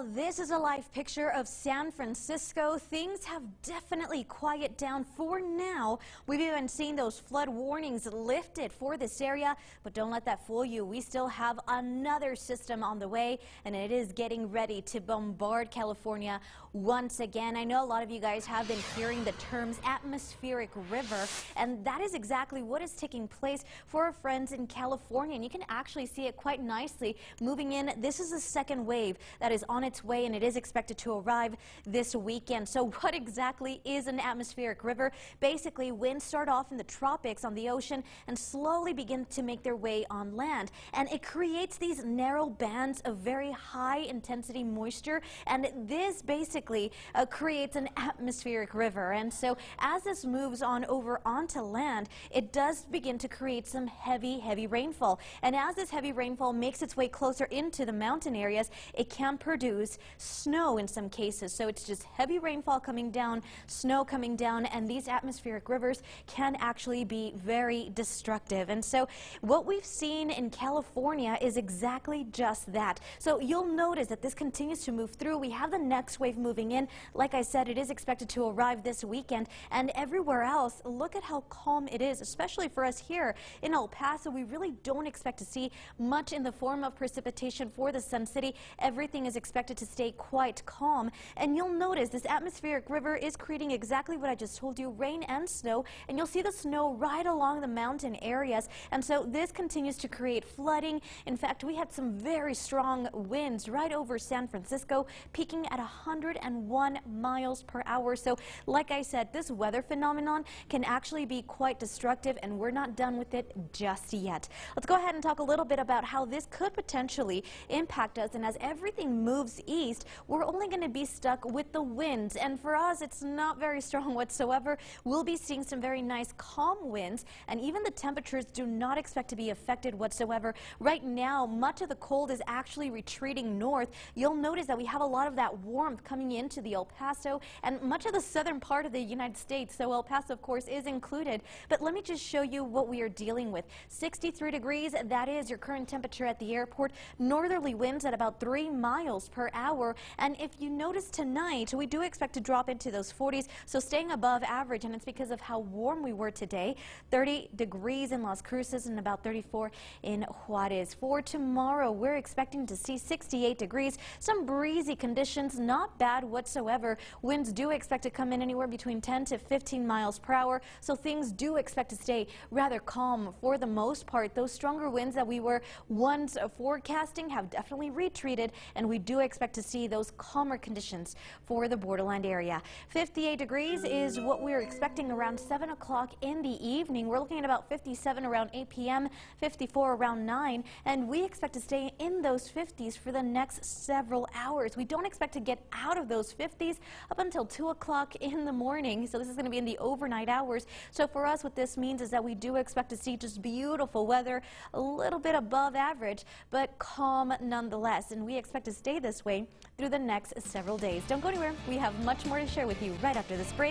Well, this is a live picture of San Francisco. Things have definitely quieted down for now. We've even seen those flood warnings lifted for this area, but don't let that fool you. We still have another system on the way, and it is getting ready to bombard California once again. I know a lot of you guys have been hearing the terms atmospheric river, and that is exactly what is taking place for our friends in California. And you can actually see it quite nicely moving in. This is the second wave that is on its way, and it is expected to arrive this weekend. So what exactly is an atmospheric river? Basically, winds start off in the tropics on the ocean and slowly begin to make their way on land. And it creates these narrow bands of very high intensity moisture, and this basically creates an atmospheric river. And so as this moves on over onto land, it does begin to create some heavy rainfall. And as this heavy rainfall makes its way closer into the mountain areas, it can produce snow in some cases. So it's just heavy rainfall coming down, snow coming down, and these atmospheric rivers can actually be very destructive. And so what we've seen in California is exactly just that. So you'll notice that this continues to move through. We have the next wave moving in. Like I said, it is expected to arrive this weekend, and everywhere else, look at how calm it is, especially for us here in El Paso. We really don't expect to see much in the form of precipitation for the Sun City. Everything is expected to stay quite calm, and you'll notice this atmospheric river is creating exactly what I just told you, rain and snow, and you'll see the snow right along the mountain areas. And so this continues to create flooding. In fact, we had some very strong winds right over San Francisco, peaking at 101 miles per hour. So like I said, this weather phenomenon can actually be quite destructive, and we're not done with it just yet. Let's go ahead and talk a little bit about how this could potentially impact us. And as everything moves east, we're only going to be stuck with the winds, and for us it's not very strong whatsoever. We'll be seeing some very nice calm winds, and even the temperatures do not expect to be affected whatsoever. Right now, much of the cold is actually retreating north. You'll notice that we have a lot of that warmth coming into the El Paso and much of the southern part of the United States, so El Paso of course is included. But let me just show you what we are dealing with. 63 degrees, that is your current temperature at the airport. Northerly winds at about 3 miles per hour, and if you notice tonight, we do expect to drop into those 40s, so staying above average, and it's because of how warm we were today. 30 degrees in Las Cruces and about 34 in Juarez. For tomorrow, we're expecting to see 68 degrees, some breezy conditions, not bad whatsoever. Winds do expect to come in anywhere between 10 to 15 miles per hour, so things do expect to stay rather calm for the most part. Those stronger winds that we were once forecasting have definitely retreated, and we do expect to see those calmer conditions for the borderland area. 58 degrees is what we're expecting around 7 o'clock in the evening. We're looking at about 57 around 8 p.m., 54 around 9, and we expect to stay in those 50s for the next several hours. We don't expect to get out of those 50s up until 2 o'clock in the morning, so this is going to be in the overnight hours. So for us, what this means is that we do expect to see just beautiful weather, a little bit above average, but calm nonetheless, and we expect to stay this way through the next several days. Don't go anywhere. We have much more to share with you right after this break.